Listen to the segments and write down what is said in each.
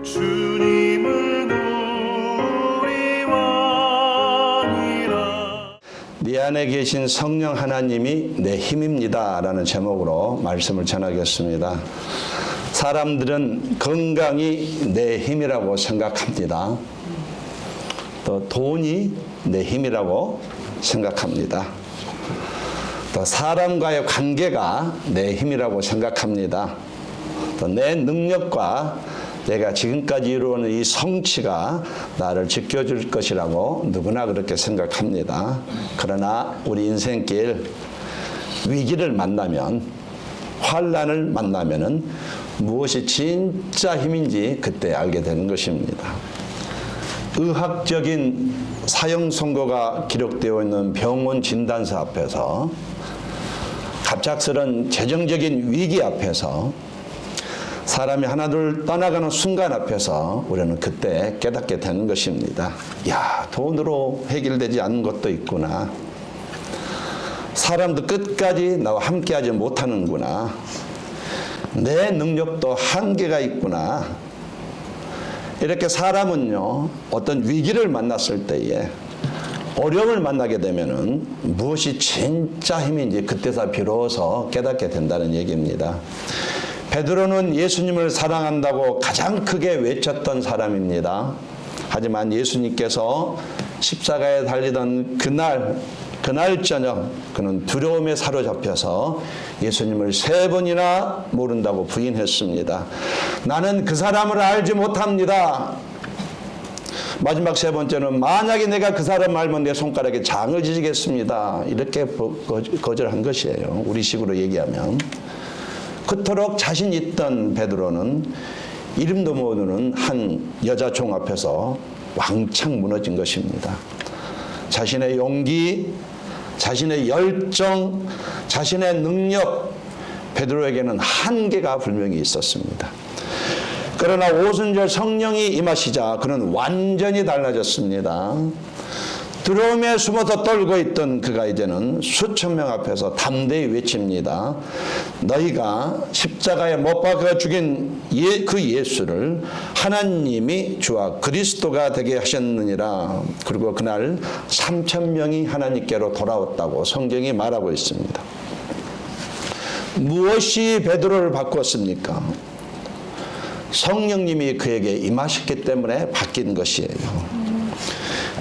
주님은 우리와니라. 내 안에 계신 성령 하나님이 내 힘입니다 라는 제목으로 말씀을 전하겠습니다. 사람들은 건강이 내 힘이라고 생각합니다. 또 돈이 내 힘이라고 생각합니다. 또 사람과의 관계가 내 힘이라고 생각합니다. 또 내 능력과 내가 지금까지 이루어온 이 성취가 나를 지켜줄 것이라고 누구나 그렇게 생각합니다. 그러나 우리 인생길 위기를 만나면, 환난을 만나면은 무엇이 진짜 힘인지 그때 알게 되는 것입니다. 의학적인 사형 선고가 기록되어 있는 병원 진단서 앞에서, 갑작스런 재정적인 위기 앞에서, 사람이 하나둘 떠나가는 순간 앞에서 우리는 그때 깨닫게 되는 것입니다. 야, 돈으로 해결되지 않는 것도 있구나. 사람도 끝까지 나와 함께하지 못하는구나. 내 능력도 한계가 있구나. 이렇게 사람은요, 어떤 위기를 만났을 때에, 어려움을 만나게 되면은 무엇이 진짜 힘인지 그때서 비로소 깨닫게 된다는 얘기입니다. 베드로는 예수님을 사랑한다고 가장 크게 외쳤던 사람입니다. 하지만 예수님께서 십자가에 달리던 그날 저녁 그는 두려움에 사로잡혀서 예수님을 3번이나 모른다고 부인했습니다. 나는 그 사람을 알지 못합니다. 마지막 3번째는 만약에 내가 그 사람 알면 내 손가락에 장을 지지겠습니다. 이렇게 거절한 것이에요. 우리식으로 얘기하면. 그토록 자신 있던 베드로는 이름도 모르는 한 여자 종 앞에서 왕창 무너진 것입니다. 자신의 용기, 자신의 열정, 자신의 능력, 베드로에게는 한계가 분명히 있었습니다. 그러나 오순절 성령이 임하시자 그는 완전히 달라졌습니다. 두려움에 숨어서 떨고 있던 그가 이제는 수천 명 앞에서 담대히 외칩니다. 너희가 십자가에 못 박아 죽인 그 예수를 하나님이 주와 그리스도가 되게 하셨느니라. 그리고 그날 3,000명이 하나님께로 돌아왔다고 성경이 말하고 있습니다. 무엇이 베드로를 바꾸었습니까? 성령님이 그에게 임하셨기 때문에 바뀐 것이에요.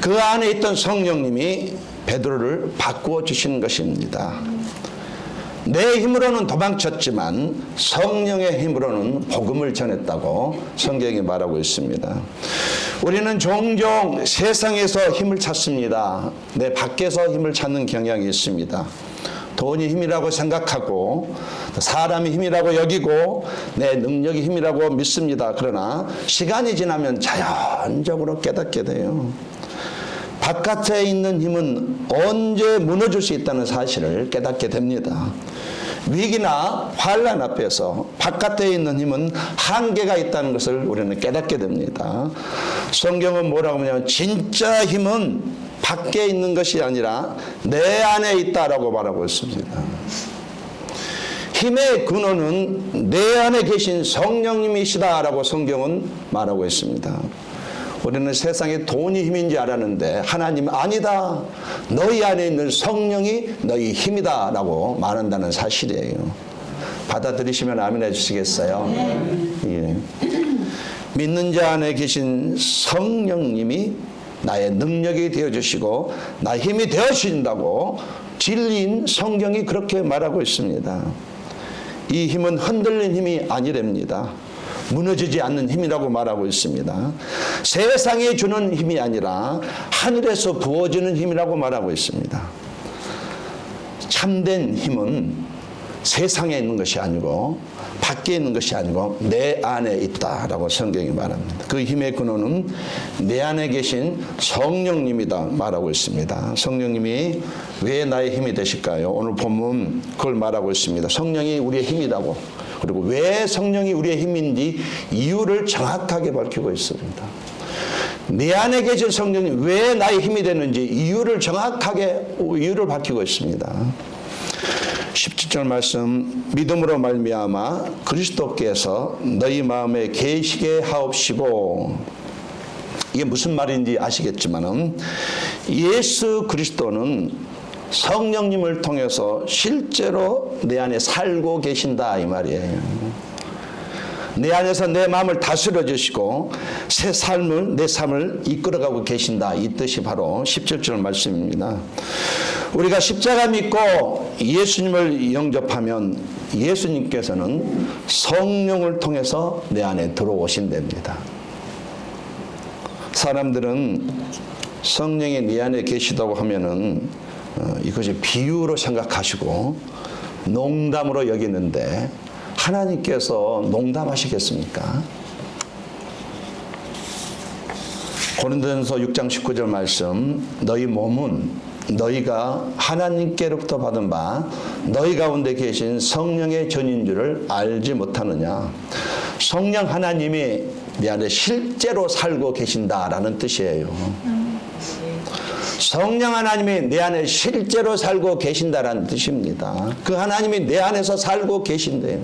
그 안에 있던 성령님이 베드로를 바꾸어 주신 것입니다. 내 힘으로는 도망쳤지만 성령의 힘으로는 복음을 전했다고 성경이 말하고 있습니다. 우리는 종종 세상에서 힘을 찾습니다. 내 밖에서 힘을 찾는 경향이 있습니다. 돈이 힘이라고 생각하고 사람이 힘이라고 여기고 내 능력이 힘이라고 믿습니다. 그러나 시간이 지나면 자연적으로 깨닫게 돼요. 바깥에 있는 힘은 언제 무너질 수 있다는 사실을 깨닫게 됩니다. 위기나 환난 앞에서 바깥에 있는 힘은 한계가 있다는 것을 우리는 깨닫게 됩니다. 성경은 뭐라고 하냐면 진짜 힘은 밖에 있는 것이 아니라 내 안에 있다라고 말하고 있습니다. 힘의 근원은 내 안에 계신 성령님이시다라고 성경은 말하고 있습니다. 우리는 세상에 돈이 힘인지 알았는데 하나님 아니다. 너희 안에 있는 성령이 너희 힘이다 라고 말한다는 사실이에요. 받아들이시면 아멘 해주시겠어요? 예. 믿는 자 안에 계신 성령님이 나의 능력이 되어주시고 나의 힘이 되어주신다고 진리인 성경이 그렇게 말하고 있습니다. 이 힘은 흔들린 힘이 아니랍니다. 무너지지 않는 힘이라고 말하고 있습니다. 세상이 주는 힘이 아니라 하늘에서 부어지는 힘이라고 말하고 있습니다. 참된 힘은 세상에 있는 것이 아니고 밖에 있는 것이 아니고 내 안에 있다라고 성경이 말합니다. 그 힘의 근원은 내 안에 계신 성령님이다 말하고 있습니다. 성령님이 왜 나의 힘이 되실까요? 오늘 본문 그걸 말하고 있습니다. 성령이 우리의 힘이라고, 그리고 왜 성령이 우리의 힘인지 이유를 정확하게 밝히고 있습니다. 내 안에 계신 성령이 왜 나의 힘이 되는지 이유를 정확하게 이유를 밝히고 있습니다. 17절 말씀, 믿음으로 말미암아 그리스도께서 너희 마음에 계시게 하옵시고, 이게 무슨 말인지 아시겠지만은 예수 그리스도는 성령님을 통해서 실제로 내 안에 살고 계신다 이 말이에요. 내 안에서 내 마음을 다스려 주시고 새 삶을, 내 삶을 이끌어가고 계신다, 이 뜻이 바로 17절 말씀입니다. 우리가 십자가 믿고 예수님을 영접하면 예수님께서는 성령을 통해서 내 안에 들어오신답니다. 사람들은 성령이 내 안에 계시다고 하면은 이것이 비유로 생각하시고 농담으로 여기는데, 하나님께서 농담하시겠습니까? 고린도전서 6장 19절 말씀, 너희 몸은 너희가 하나님께로부터 받은 바 너희 가운데 계신 성령의 전인 줄을 알지 못하느냐. 성령 하나님이 내 안에 실제로 살고 계신다라는 뜻이에요. 성령 하나님이 내 안에 실제로 살고 계신다라는 뜻입니다. 그 하나님이 내 안에서 살고 계신대요.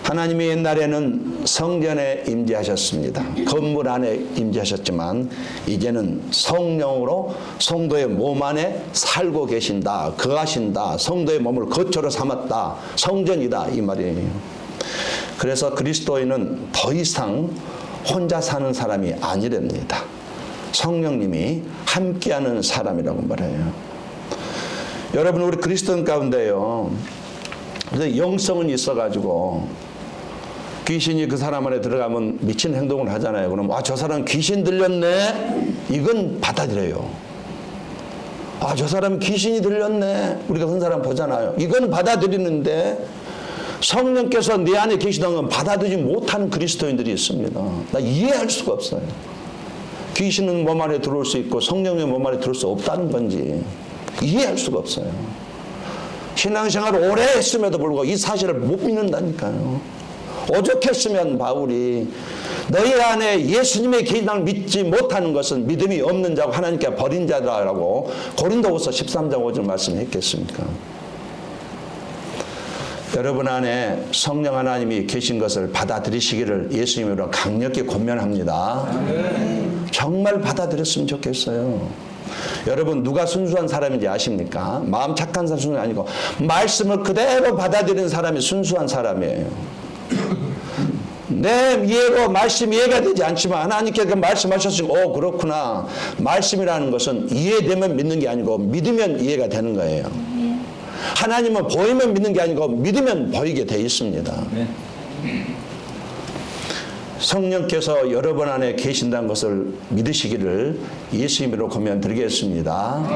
하나님이 옛날에는 성전에 임재하셨습니다. 건물 안에 임재하셨지만 이제는 성령으로 성도의 몸 안에 살고 계신다, 거하신다, 성도의 몸을 거처로 삼았다, 성전이다 이 말이에요. 그래서 그리스도인은 더 이상 혼자 사는 사람이 아니랍니다. 성령님이 함께하는 사람이라고 말해요. 여러분, 우리 그리스도인 가운데요, 영성은 있어가지고 귀신이 그 사람 안에 들어가면 미친 행동을 하잖아요. 그럼 저 사람 귀신 들렸네, 이건 받아들여요. 저 사람 귀신이 들렸네, 우리가 그 사람 보잖아요. 이건 받아들이는데 성령께서 내 안에 계시다는 건 받아들이지 못하는 그리스도인들이 있습니다. 나 이해할 수가 없어요. 귀신은 몸 안에 들어올 수 있고 성령의 몸 안에 들어올 수 없다는 건지 이해할 수가 없어요. 신앙생활을 오래 했음에도 불구하고 이 사실을 못 믿는다니까요. 오죽했으면 바울이 너희 안에 예수님의 계시를 믿지 못하는 것은 믿음이 없는 자고 하나님께 버린 자라고 고린도후서 13장 5절 말씀했겠습니까? 여러분 안에 성령 하나님이 계신 것을 받아들이시기를 예수님으로 강력히 권면합니다. 정말 받아들였으면 좋겠어요. 여러분, 누가 순수한 사람인지 아십니까? 마음 착한 사람 순수가 아니고 말씀을 그대로 받아들이는 사람이 순수한 사람이에요. 내 이해로 말씀 이해가 되지 않지만 하나님께서 말씀하셨으니까 그렇구나. 말씀이라는 것은 이해되면 믿는 게 아니고 믿으면 이해가 되는 거예요. 하나님은 보이면 믿는 게 아니고 믿으면 보이게 돼 있습니다. 성령께서 여러분 안에 계신다는 것을 믿으시기를 예수님으로 권면드리겠습니다.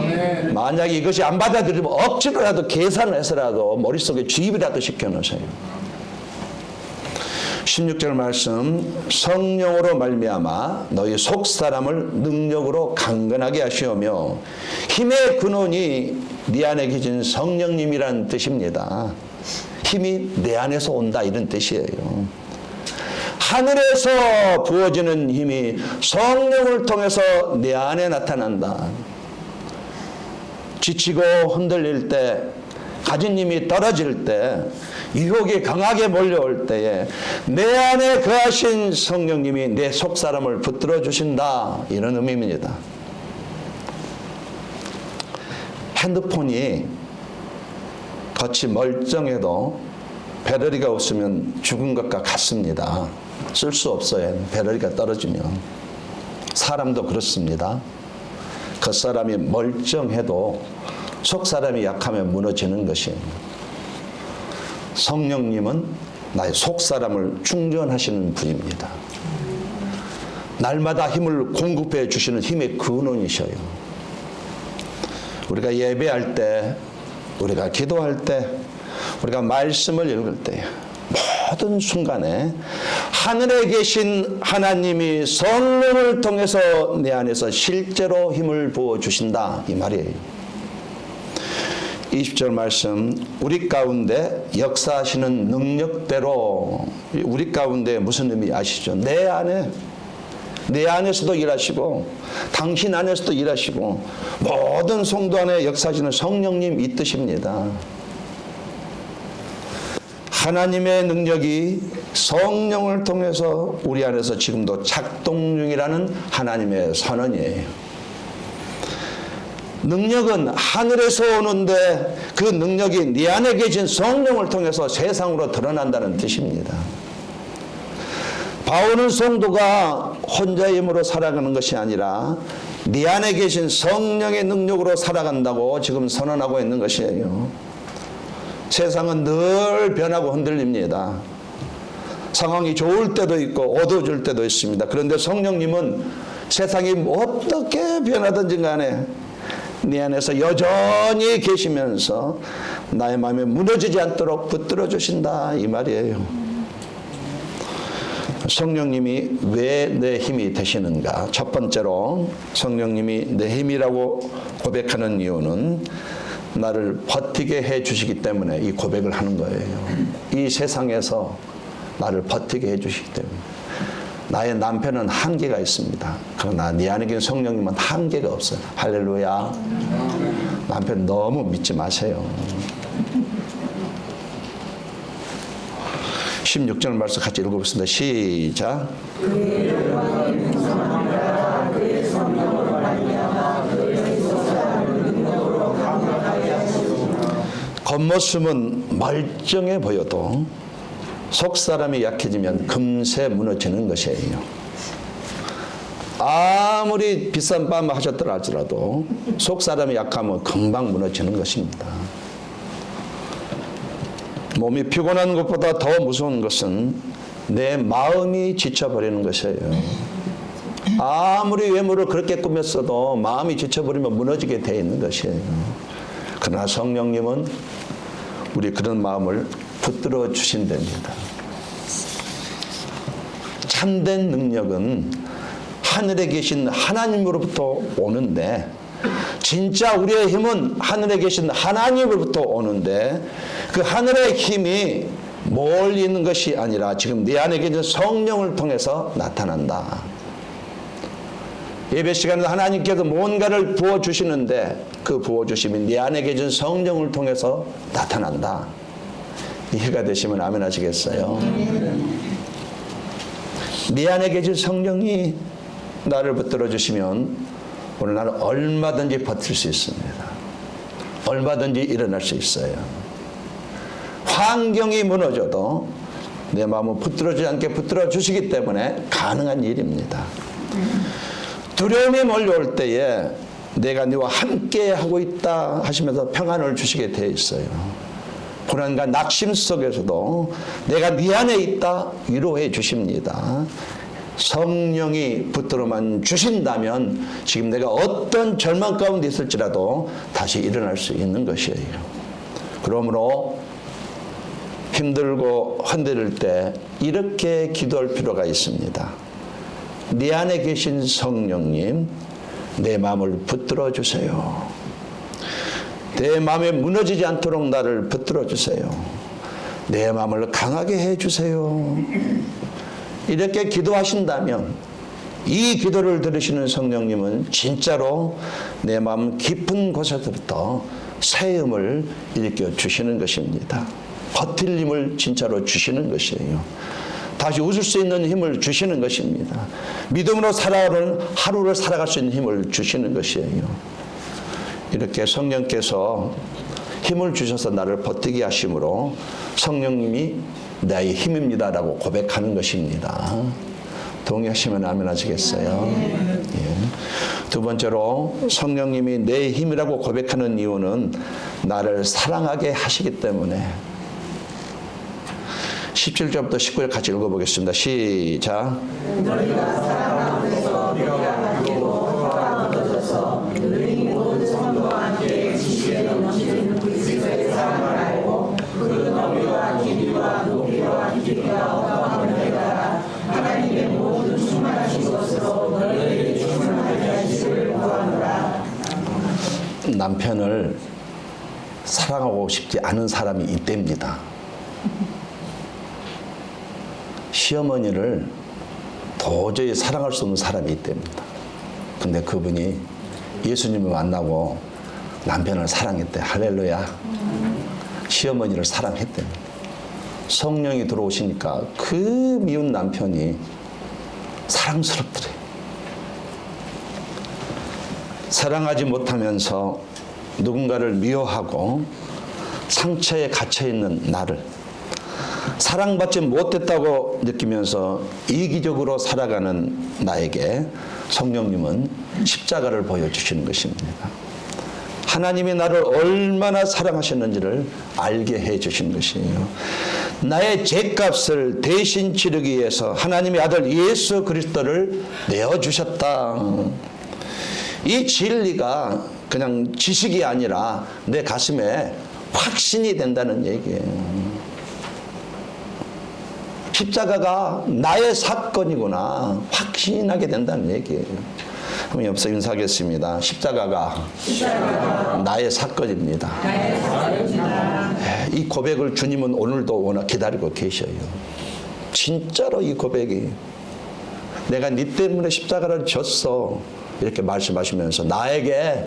만약에 이것이 안 받아들이면 억지로라도 계산을 해서라도 머릿속에 주입이라도 시켜놓으세요. 16절 말씀, 성령으로 말미암아 너희 속사람을 능력으로 강건하게 하시오며, 힘의 근원이 네 안에 계신 성령님이라는 뜻입니다. 힘이 내 안에서 온다 이런 뜻이에요. 하늘에서 부어지는 힘이 성령을 통해서 내 안에 나타난다. 지치고 흔들릴 때, 가진 힘이 떨어질 때, 유혹이 강하게 몰려올 때에 내 안에 거하신 성령님이 내 속사람을 붙들어 주신다, 이런 의미입니다. 핸드폰이 겉이 멀쩡해도 배터리가 없으면 죽은 것과 같습니다. 쓸 수 없어요. 배터리가 떨어지면. 사람도 그렇습니다. 겉사람이 멀쩡해도 속사람이 약하면 무너지는 것이에요. 성령님은 나의 속사람을 충전하시는 분입니다. 날마다 힘을 공급해 주시는 힘의 근원이셔요. 우리가 예배할 때, 우리가 기도할 때, 우리가 말씀을 읽을 때, 모든 순간에 하늘에 계신 하나님이 성령을 통해서 내 안에서 실제로 힘을 부어주신다, 이 말이에요. 20절 말씀, 우리 가운데 역사하시는 능력대로, 우리 가운데 무슨 의미 아시죠? 내 안에 내 안에서도 일하시고 당신 안에서도 일하시고 모든 성도 안에 역사하시는 성령님 이 뜻입니다. 하나님의 능력이 성령을 통해서 우리 안에서 지금도 작동 중이라는 하나님의 선언이에요. 능력은 하늘에서 오는데 그 능력이 네 안에 계신 성령을 통해서 세상으로 드러난다는 뜻입니다. 바울은 성도가 혼자의 힘으로 살아가는 것이 아니라 네 안에 계신 성령의 능력으로 살아간다고 지금 선언하고 있는 것이에요. 세상은 늘 변하고 흔들립니다. 상황이 좋을 때도 있고 어두워질 때도 있습니다. 그런데 성령님은 세상이 어떻게 변하든지 간에 네 안에서 여전히 계시면서 나의 마음에 무너지지 않도록 붙들어 주신다 이 말이에요. 성령님이 왜 내 힘이 되시는가? 첫 번째로 성령님이 내 힘이라고 고백하는 이유는 나를 버티게 해 주시기 때문에 이 고백을 하는 거예요. 이 세상에서 나를 버티게 해 주시기 때문에. 나의 남편은 한계가 있습니다. 그러나 네 안에 계신 성령님은 한계가 없어요. 할렐루야. 남편 너무 믿지 마세요. 16절 말씀 같이 읽어보겠습니다. 시작. 겉모습은 멀쩡해 보여도 속사람이 약해지면 금세 무너지는 것이에요. 아무리 비싼 빰 하셨더라 할지라도 속사람이 약하면 금방 무너지는 것입니다. 몸이 피곤한 것보다 더 무서운 것은 내 마음이 지쳐버리는 것이에요. 아무리 외모를 그렇게 꾸몄어도 마음이 지쳐버리면 무너지게 되어 있는 것이에요. 그러나 성령님은 우리 그런 마음을 붙들어 주신답니다. 참된 능력은 하늘에 계신 하나님으로부터 오는데 진짜 우리의 힘은 하늘에 계신 하나님으로부터 오는데 그 하늘의 힘이 멀리 있는 것이 아니라 지금 네 안에 계신 성령을 통해서 나타난다. 예배 시간에 하나님께서 뭔가를 부어주시는데 그 부어주심이 네 안에 계신 성령을 통해서 나타난다. 이해가 되시면 아멘 하시겠어요? 네 안에 계신 성령이 나를 붙들어 주시면 오늘 나는 얼마든지 버틸 수 있습니다. 얼마든지 일어날 수 있어요. 환경이 무너져도 내 마음을 붙들어주지 않게 붙들어 주시기 때문에 가능한 일입니다. 두려움이 몰려올 때에 내가 네와 함께 하고 있다 하시면서 평안을 주시게 되어 있어요. 불안과 낙심 속에서도 내가 네 안에 있다 위로해 주십니다. 성령이 붙들어만 주신다면 지금 내가 어떤 절망 가운데 있을지라도 다시 일어날 수 있는 것이에요. 그러므로 힘들고 흔들릴 때 이렇게 기도할 필요가 있습니다. 네 안에 계신 성령님, 내 마음을 붙들어 주세요. 내 마음에 무너지지 않도록 나를 붙들어 주세요. 내 마음을 강하게 해 주세요. 이렇게 기도하신다면 이 기도를 들으시는 성령님은 진짜로 내 마음 깊은 곳에서부터 새음을 일으켜 주시는 것입니다. 버틸 힘을 진짜로 주시는 것이에요. 다시 웃을 수 있는 힘을 주시는 것입니다. 믿음으로 살아가는 하루를 살아갈 수 있는 힘을 주시는 것이에요. 이렇게 성령께서 힘을 주셔서 나를 버티게 하심으로 성령님이 나의 힘입니다라고 고백하는 것입니다. 동의하시면 아멘 하시겠어요? 예. 두 번째로 성령님이 내 힘이라고 고백하는 이유는 나를 사랑하게 하시기 때문에 17절부터 19절 같이 읽어보겠습니다. 시작. 너희가 사랑하면서 우리가 함께로 얻어져서 너희 모든 성도와 함께 지식에 넘치는 그리스도의 사랑을 알고 그 너희와 길이와 높이와 깊이가 어떠한 너희가 하나님의 모든 충만하신 것으로 너희에게 충만하게 하시기를 구하노라. 남편을 사랑하고 싶지 않은 사람이 이때입니다. 시어머니를 도저히 사랑할 수 없는 사람이 있답니다. 근데 그분이 예수님을 만나고 남편을 사랑했대. 할렐루야. 시어머니를 사랑했답니다. 성령이 들어오시니까 그 미운 남편이 사랑스럽더래. 사랑하지 못하면서 누군가를 미워하고 상처에 갇혀있는 나를 사랑받지 못했다고 느끼면서 이기적으로 살아가는 나에게 성령님은 십자가를 보여주시는 것입니다. 하나님이 나를 얼마나 사랑하셨는지를 알게 해주신 것이에요. 나의 죄값을 대신 치르기 위해서 하나님의 아들 예수 그리스도를 내어주셨다. 이 진리가 그냥 지식이 아니라 내 가슴에 확신이 된다는 얘기예요. 십자가가 나의 사건이구나 확신하게 된다는 얘기예요. 그럼 옆서 인사하겠습니다. 십자가가 나의 사건입니다. 이 고백을 주님은 오늘도 워낙 기다리고 계셔요. 진짜로 이 고백이 내가 네 때문에 십자가를 졌어 이렇게 말씀하시면서 나에게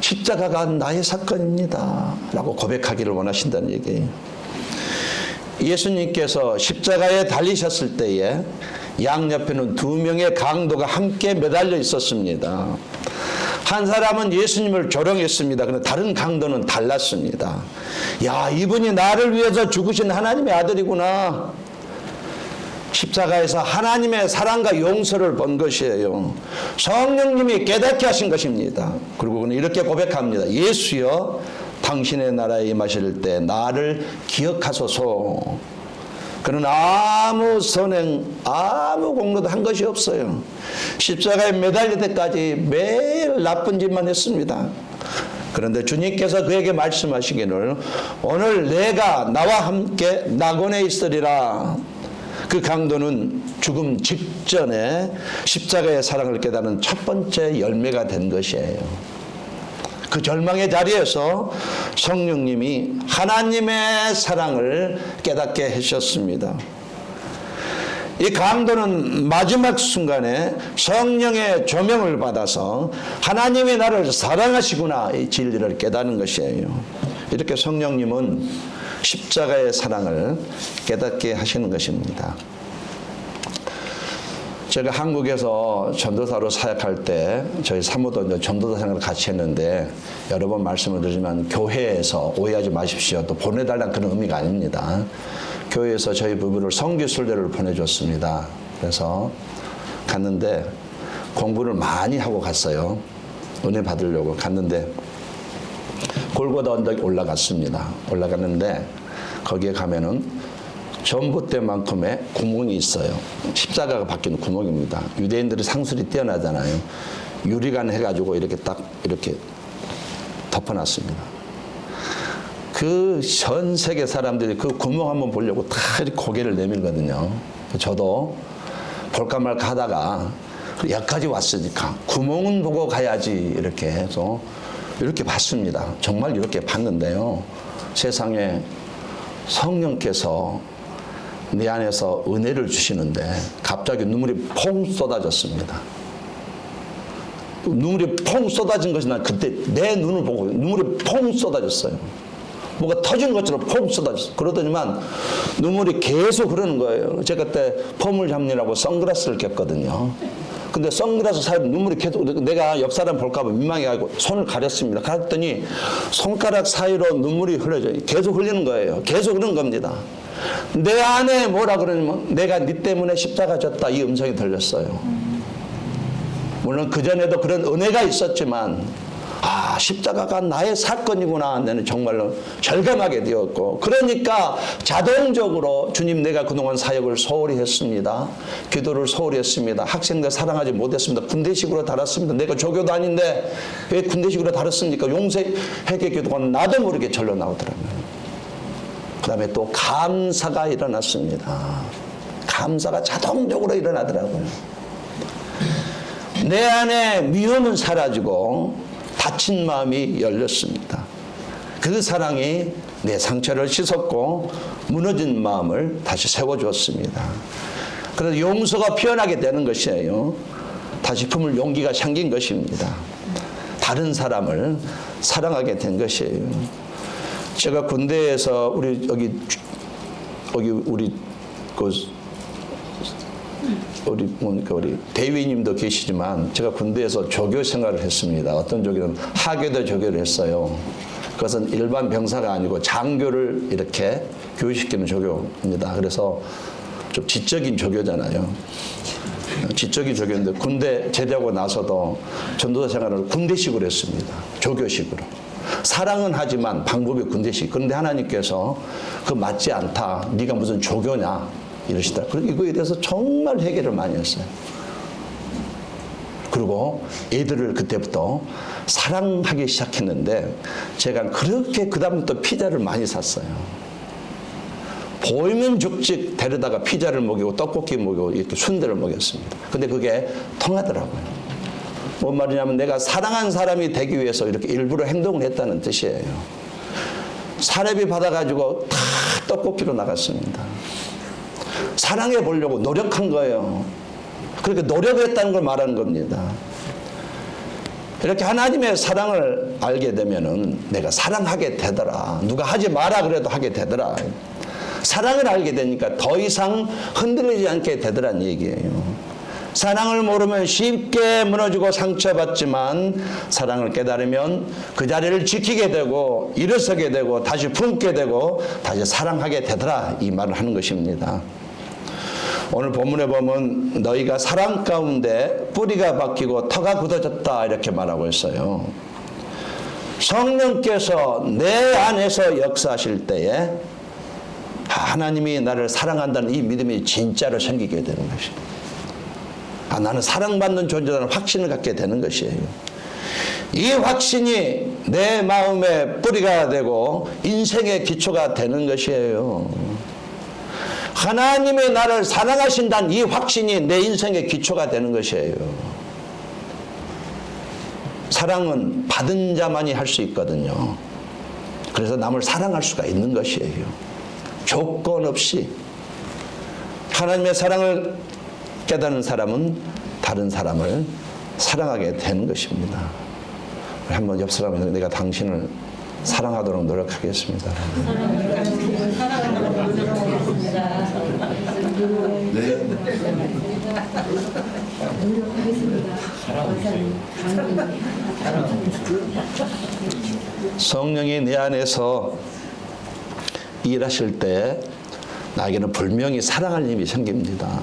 십자가가 나의 사건입니다 라고 고백하기를 원하신다는 얘기예요. 예수님께서 십자가에 달리셨을 때에 양옆에는 2명의 강도가 함께 매달려 있었습니다. 한 사람은 예수님을 조롱했습니다. 그런데 다른 강도는 달랐습니다. 야, 이분이 나를 위해서 죽으신 하나님의 아들이구나. 십자가에서 하나님의 사랑과 용서를 본 것이에요. 성령님이 깨닫게 하신 것입니다. 그리고 그는 이렇게 고백합니다. 예수여, 당신의 나라에 임하실 때 나를 기억하소서. 그는 아무 선행, 아무 공로도 한 것이 없어요. 십자가에 매달릴 때까지 매일 나쁜 짓만 했습니다. 그런데 주님께서 그에게 말씀하시기를 오늘 내가 나와 함께 낙원에 있으리라. 그 강도는 죽음 직전에 십자가의 사랑을 깨닫는 첫 번째 열매가 된 것이에요. 그 절망의 자리에서 성령님이 하나님의 사랑을 깨닫게 하셨습니다. 이 강도는 마지막 순간에 성령의 조명을 받아서 하나님이 나를 사랑하시구나 이 진리를 깨닫는 것이에요. 이렇게 성령님은 십자가의 사랑을 깨닫게 하시는 것입니다. 제가 한국에서 전도사로 사역할 때 저희 사모도 전도사 생활을 같이 했는데 여러 번 말씀을 드리지만 교회에서 오해하지 마십시오. 또 보내달라는 그런 의미가 아닙니다. 교회에서 저희 부부를 선교순례를 보내줬습니다. 그래서 갔는데 공부를 많이 하고 갔어요. 은혜 받으려고 갔는데 골고다 언덕에 올라갔습니다. 올라갔는데 거기에 가면은 전봇대만큼의 구멍이 있어요. 십자가가 박힌 구멍입니다. 유대인들이 상술이 뛰어나잖아요. 유리관 해가지고 이렇게 딱 이렇게 덮어놨습니다. 그 전 세계 사람들이 그 구멍 한번 보려고 다 이렇게 고개를 내밀거든요. 저도 볼까 말까 하다가 여기까지 왔으니까 구멍은 보고 가야지 이렇게 해서 이렇게 봤습니다. 정말 이렇게 봤는데요. 세상에 성령께서 내 안에서 은혜를 주시는데 갑자기 눈물이 퐁 쏟아졌습니다. 눈물이 퐁 쏟아진 것이 난 그때 내 눈을 보고 눈물이 퐁 쏟아졌어요. 뭐가 터진 것처럼 퐁 쏟아졌어요. 그러더니만 눈물이 계속 흐르는 거예요. 제가 그때 폼을 잡느라고 선글라스를 꼈거든요. 근데 선글라스 사이로 눈물이 계속 내가 옆 사람 볼까 봐 민망해가지고 손을 가렸습니다. 가렸더니 손가락 사이로 눈물이 흘러져요. 계속 흘리는 거예요. 계속 흐르는 겁니다. 내 안에 뭐라 그러냐면 내가 네 때문에 십자가 졌다 이 음성이 들렸어요. 물론 그전에도 그런 은혜가 있었지만 아 십자가가 나의 사건이구나 나는 정말로 절감하게 되었고 그러니까 자동적으로 주님 내가 그동안 사역을 소홀히 했습니다. 기도를 소홀히 했습니다. 학생들 사랑하지 못했습니다. 군대식으로 달았습니다. 내가 조교도 아닌데 왜 군대식으로 달았습니까? 용서회개 기도가 나도 모르게 절로 나오더라고요. 그 다음에 또 감사가 일어났습니다. 감사가 자동적으로 일어나더라고요. 내 안에 미움은 사라지고 다친 마음이 열렸습니다. 그 사랑이 내 상처를 씻었고 무너진 마음을 다시 세워주었습니다. 그래서 용서가 피어나게 되는 것이에요. 다시 품을 용기가 생긴 것입니다. 다른 사람을 사랑하게 된 것이에요. 제가 군대에서 우리 대위님도 계시지만 제가 군대에서 조교 생활을 했습니다. 어떤 조교는 하교도 조교를 했어요. 그것은 일반 병사가 아니고 장교를 이렇게 교육시키는 조교입니다. 그래서 좀 지적인 조교잖아요. 지적인 조교인데 군대 제대하고 나서도 전도사 생활을 군대식으로 했습니다. 조교식으로. 사랑은 하지만 방법이 군대식. 그런데 하나님께서 그거 맞지 않다. 네가 무슨 조교냐 이러시다. 그리고 이거에 대해서 정말 회개를 많이 했어요. 그리고 애들을 그때부터 사랑하기 시작했는데 제가 그렇게 그 다음부터 피자를 많이 샀어요. 보이면 죽직 데려다가 피자를 먹이고 떡볶이 먹이고 이렇게 순대를 먹였습니다. 근데 그게 통하더라고요. 뭔 말이냐면 내가 사랑한 사람이 되기 위해서 이렇게 일부러 행동을 했다는 뜻이에요. 사례비 받아가지고 다 떡볶이로 나갔습니다. 사랑해 보려고 노력한 거예요. 그렇게 노력했다는 걸 말하는 겁니다. 이렇게 하나님의 사랑을 알게 되면은 내가 사랑하게 되더라. 누가 하지 마라 그래도 하게 되더라. 사랑을 알게 되니까 더 이상 흔들리지 않게 되더란 얘기예요. 사랑을 모르면 쉽게 무너지고 상처받지만 사랑을 깨달으면 그 자리를 지키게 되고 일어서게 되고 다시 품게 되고 다시 사랑하게 되더라. 이 말을 하는 것입니다. 오늘 본문에 보면 너희가 사랑 가운데 뿌리가 박히고 터가 굳어졌다 이렇게 말하고 있어요. 성령께서 내 안에서 역사하실 때에 하나님이 나를 사랑한다는 이 믿음이 진짜로 생기게 되는 것입니다. 나는 사랑받는 존재라는 확신을 갖게 되는 것이에요. 이 확신이 내 마음의 뿌리가 되고 인생의 기초가 되는 것이에요. 하나님이 나를 사랑하신다는 이 확신이 내 인생의 기초가 되는 것이에요. 사랑은 받은 자만이 할 수 있거든요. 그래서 남을 사랑할 수가 있는 것이에요. 조건 없이. 하나님의 사랑을 깨닫는 사람은 다른 사람을 사랑하게 되는 것입니다. 한번 옆 사람에게 내가 당신을 사랑하도록 노력하겠습니다. 네. 성령이 내 안에서 일하실 때 나에게는 분명히 사랑할 힘이 생깁니다.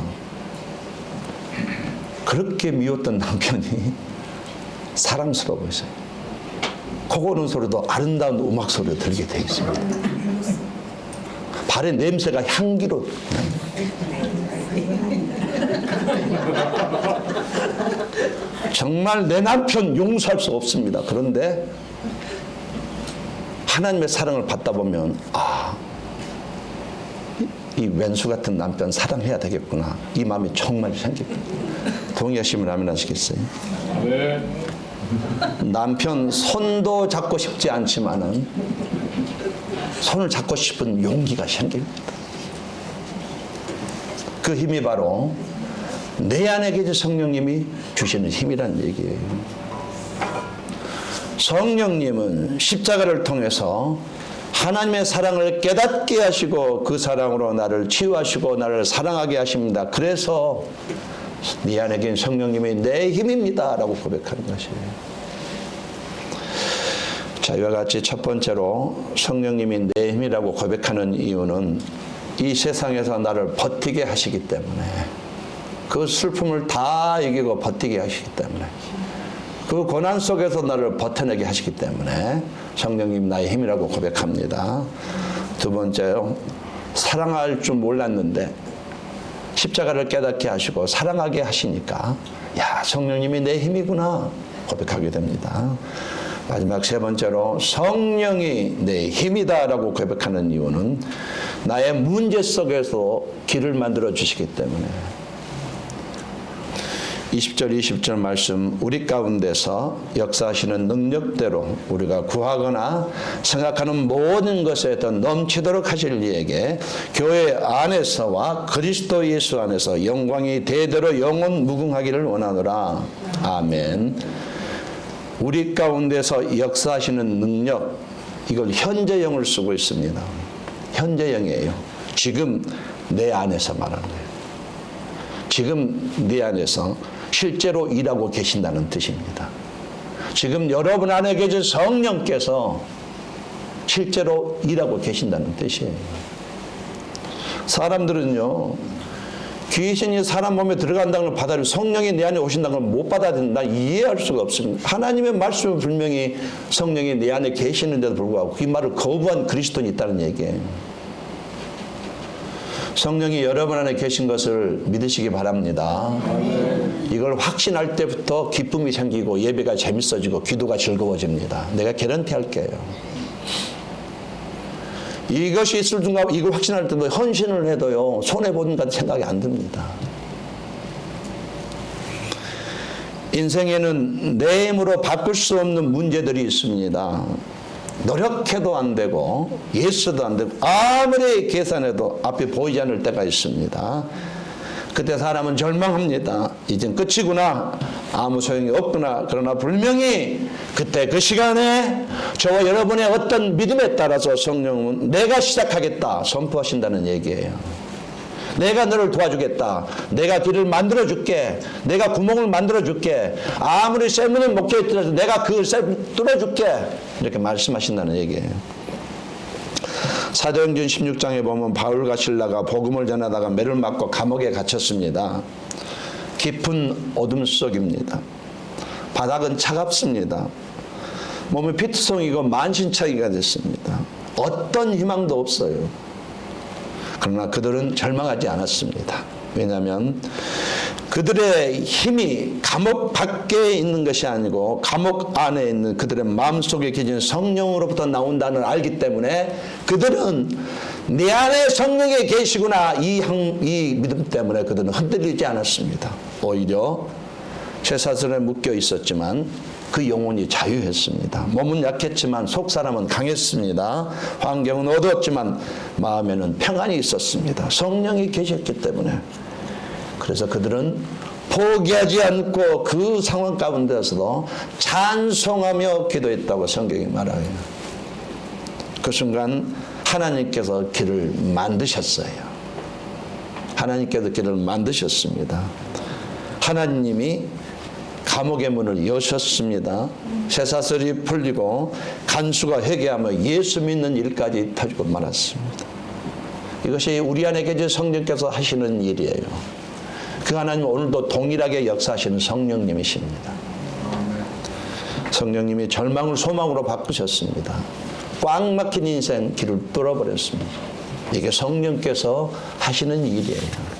그렇게 미웠던 남편이 사랑스러워져요. 코 고는 소리도 아름다운 음악 소리로 들게 되어 있습니다. 발의 냄새가 향기로 정말 내 남편 용서할 수 없습니다. 그런데 하나님의 사랑을 받다 보면 이 왼수 같은 남편 사랑해야 되겠구나. 이 마음이 정말 생깁니다. 동의하시면 아멘 하시겠어요? 네. 남편 손도 잡고 싶지 않지만은 손을 잡고 싶은 용기가 생깁니다. 그 힘이 바로 내 안에 계신 성령님이 주시는 힘이란 얘기예요. 성령님은 십자가를 통해서 하나님의 사랑을 깨닫게 하시고 그 사랑으로 나를 치유하시고 나를 사랑하게 하십니다. 그래서 네 안에 계신 성령님이 내 힘입니다 라고 고백하는 것이에요. 자, 이와 같이 첫 번째로 성령님이 내 힘이라고 고백하는 이유는 이 세상에서 나를 버티게 하시기 때문에, 그 슬픔을 다 이기고 버티게 하시기 때문에, 그 고난 속에서 나를 버텨내게 하시기 때문에 성령님 나의 힘이라고 고백합니다. 두 번째요, 사랑할 줄 몰랐는데 십자가를 깨닫게 하시고 사랑하게 하시니까 야, 성령님이 내 힘이구나 고백하게 됩니다. 마지막 세 번째로 성령이 내 힘이다 라고 고백하는 이유는 나의 문제 속에서 길을 만들어 주시기 때문에, 20절 20절 말씀, 우리 가운데서 역사하시는 능력대로 우리가 구하거나 생각하는 모든 것에 더 넘치도록 하실 이에게 교회 안에서와 그리스도 예수 안에서 영광이 대대로 영원 무궁하기를 원하노라. 아멘. 우리 가운데서 역사하시는 능력, 이걸 현재형을 쓰고 있습니다. 현재형이에요. 지금 내 안에서 말하는 거예요. 지금 네 안에서 실제로 일하고 계신다는 뜻입니다. 지금 여러분 안에 계신 성령께서 실제로 일하고 계신다는 뜻이에요. 사람들은요, 귀신이 사람 몸에 들어간다는 걸 받아들이고 성령이 내 안에 오신다는 걸 못 받아들인다, 이해할 수가 없습니다. 하나님의 말씀은 분명히 성령이 내 안에 계시는데도 불구하고 이 말을 거부한 그리스도인이 있다는 얘기예요. 성령이 여러분 안에 계신 것을 믿으시기 바랍니다. 이걸 확신할 때부터 기쁨이 생기고 예배가 재밌어지고 기도가 즐거워집니다. 내가 개런티 할게요. 이것이 있을 순간 이걸 확신할 때도 헌신을 해도요, 손해보는 같은 생각이 안 듭니다. 인생에는 내 힘으로 바꿀 수 없는 문제들이 있습니다. 노력해도 안 되고 예수도 안 되고 아무리 계산해도 앞이 보이지 않을 때가 있습니다. 그때 사람은 절망합니다. 이젠 끝이구나, 아무 소용이 없구나. 그러나 분명히 그때 그 시간에 저와 여러분의 어떤 믿음에 따라서 성령은 내가 시작하겠다 선포하신다는 얘기예요. 내가 너를 도와주겠다. 내가 길을 만들어줄게. 내가 구멍을 만들어줄게. 아무리 쇠문이 목혀있더라도 내가 그걸 뚫어줄게. 이렇게 말씀하신다는 얘기예요. 사도행전 16장에 보면 바울과 실라가 복음을 전하다가 매를 맞고 감옥에 갇혔습니다. 깊은 어둠 속입니다. 바닥은 차갑습니다. 몸이 피투성이고 만신창이가 됐습니다. 어떤 희망도 없어요. 그러나 그들은 절망하지 않았습니다. 왜냐하면 그들의 힘이 감옥 밖에 있는 것이 아니고 감옥 안에 있는 그들의 마음속에 계신 성령으로부터 나온다는 걸 알기 때문에 그들은 내 안에 성령이 계시구나, 이 믿음 때문에 그들은 흔들리지 않았습니다. 오히려 쇠사슬에 묶여 있었지만 그 영혼이 자유했습니다. 몸은 약했지만 속사람은 강했습니다. 환경은 어두웠지만 마음에는 평안이 있었습니다. 성령이 계셨기 때문에. 그래서 그들은 포기하지 않고 그 상황 가운데서도 찬송하며 기도했다고 성경이 말해요. 그 순간 하나님께서 길을 만드셨어요. 하나님께서 길을 만드셨습니다. 하나님이 감옥의 문을 여셨습니다. 쇠사슬이 풀리고 간수가 회개하며 예수 믿는 일까지 터지고 말았습니다. 이것이 우리 안에 계신 성령께서 하시는 일이에요. 그 하나님은 오늘도 동일하게 역사하시는 성령님이십니다. 성령님이 절망을 소망으로 바꾸셨습니다. 꽉 막힌 인생 길을 뚫어버렸습니다. 이게 성령께서 하시는 일이에요.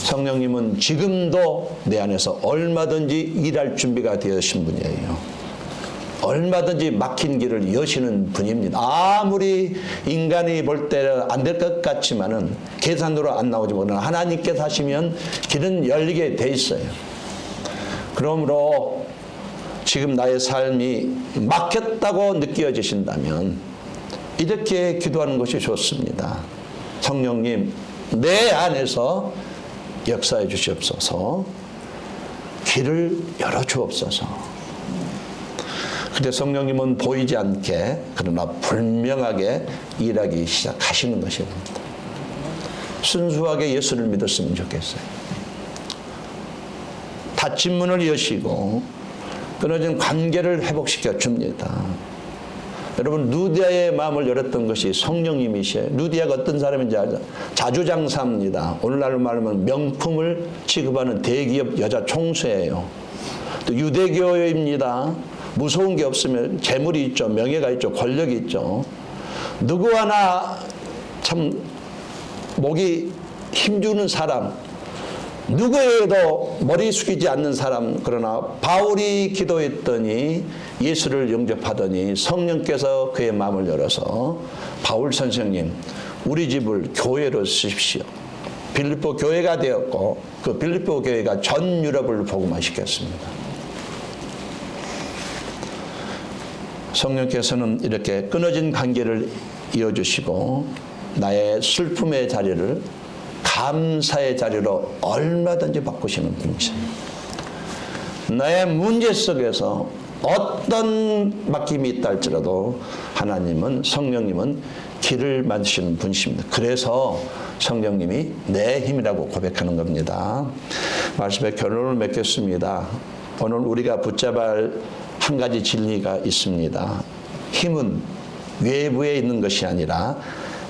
성령님은 지금도 내 안에서 얼마든지 일할 준비가 되어신 분이에요. 얼마든지 막힌 길을 여시는 분입니다. 아무리 인간이 볼 때 안 될 것 같지만은 계산으로 안 나오지 못하나 하나님께서 하시면 길은 열리게 돼 있어요. 그러므로 지금 나의 삶이 막혔다고 느껴지신다면 이렇게 기도하는 것이 좋습니다. 성령님, 내 안에서 역사해 주시옵소서. 길을 열어 주옵소서. 근데 성령님은 보이지 않게 그러나 분명하게 일하기 시작하시는 것입니다. 순수하게 예수를 믿었으면 좋겠어요. 닫힌 문을 여시고 끊어진 관계를 회복시켜 줍니다. 여러분, 루디아의 마음을 열었던 것이 성령님이시에요. 루디아가 어떤 사람인지 알죠? 자주장사입니다. 오늘날로 말하면 명품을 취급하는 대기업 여자 총수예요. 또 유대교입니다. 무서운 게 없으면 재물이 있죠. 명예가 있죠. 권력이 있죠. 누구 하나 참 목이 힘주는 사람, 누구에게도 머리 숙이지 않는 사람. 그러나 바울이 기도했더니 예수를 영접하더니 성령께서 그의 마음을 열어서 바울 선생님, 우리 집을 교회로 쓰십시오. 빌립보 교회가 되었고 그 빌립보 교회가 전 유럽을 복음화시켰습니다. 성령께서는 이렇게 끊어진 관계를 이어주시고 나의 슬픔의 자리를 감사의 자리로 얼마든지 바꾸시는 분이세요. 나의 문제 속에서 어떤 막힘이 있다 할지라도 하나님은, 성령님은 길을 만드시는 분이십니다. 그래서 성령님이 내 힘이라고 고백하는 겁니다. 말씀의 결론을 맺겠습니다. 오늘 우리가 붙잡아야 할 한 가지 진리가 있습니다. 힘은 외부에 있는 것이 아니라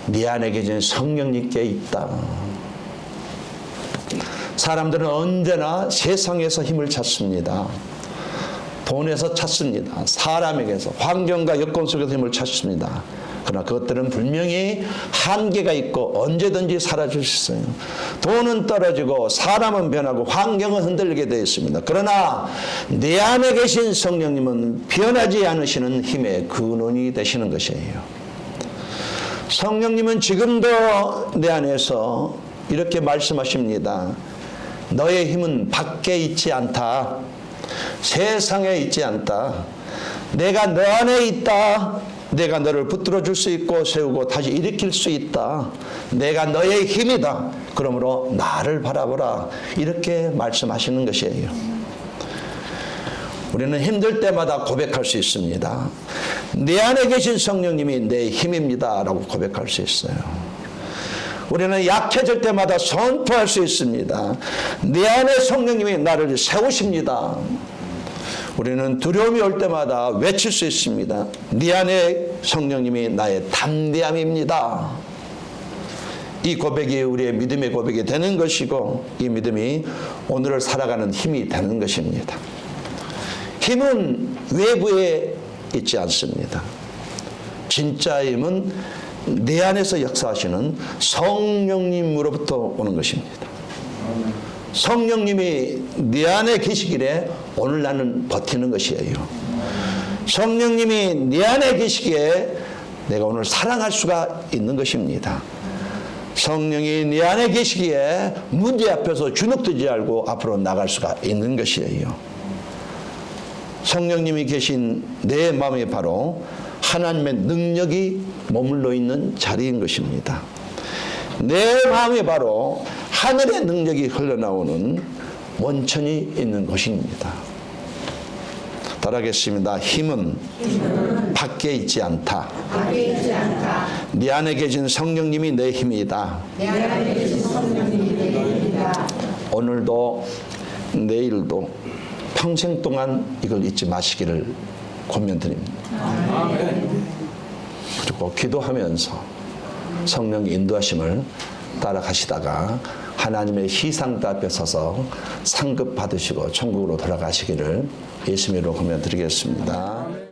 네 안에 계신 성령님께 있다. 사람들은 언제나 세상에서 힘을 찾습니다. 돈에서 찾습니다. 사람에게서, 환경과 여건 속에서 힘을 찾습니다. 그러나 그것들은 분명히 한계가 있고 언제든지 사라질 수 있어요. 돈은 떨어지고 사람은 변하고 환경은 흔들리게 되어 있습니다. 그러나 내 안에 계신 성령님은 변하지 않으시는 힘의 근원이 되시는 것이에요. 성령님은 지금도 내 안에서 이렇게 말씀하십니다. 너의 힘은 밖에 있지 않다. 세상에 있지 않다. 내가 너 안에 있다. 내가 너를 붙들어 줄 수 있고 세우고 다시 일으킬 수 있다. 내가 너의 힘이다. 그러므로 나를 바라보라. 이렇게 말씀하시는 것이에요. 우리는 힘들 때마다 고백할 수 있습니다. 내 안에 계신 성령님이 내 힘입니다. 라고 고백할 수 있어요. 우리는 약해질 때마다 선포할 수 있습니다. 내 안에 성령님이 나를 세우십니다. 우리는 두려움이 올 때마다 외칠 수 있습니다. 네 안에 성령님이 나의 담대함입니다. 이 고백이 우리의 믿음의 고백이 되는 것이고 이 믿음이 오늘을 살아가는 힘이 되는 것입니다. 힘은 외부에 있지 않습니다. 진짜 힘은 내 안에서 역사하시는 성령님으로부터 오는 것입니다. 성령님이 네 안에 계시기에 오늘 나는 버티는 것이에요. 성령님이 네 안에 계시기에 내가 오늘 사랑할 수가 있는 것입니다. 성령이 네 안에 계시기에 문제 앞에서 주눅들지 않고 앞으로 나갈 수가 있는 것이에요. 성령님이 계신 내 마음이 바로 하나님의 능력이 머물러 있는 자리인 것입니다. 내 마음이 바로 하늘의 능력이 흘러나오는 원천이 있는 곳입니다. 따라하겠습니다. 힘은 밖에 있지 않다. 네 안에 계신 성령님이 내 힘이다. 오늘도 내일도 평생 동안 이걸 잊지 마시기를 권면드립니다. 그리고 기도하면서 성령의 인도하심을 따라가시다가 하나님의 희상대 앞에 서서 상급 받으시고 천국으로 돌아가시기를 예수님으로 권면드리겠습니다.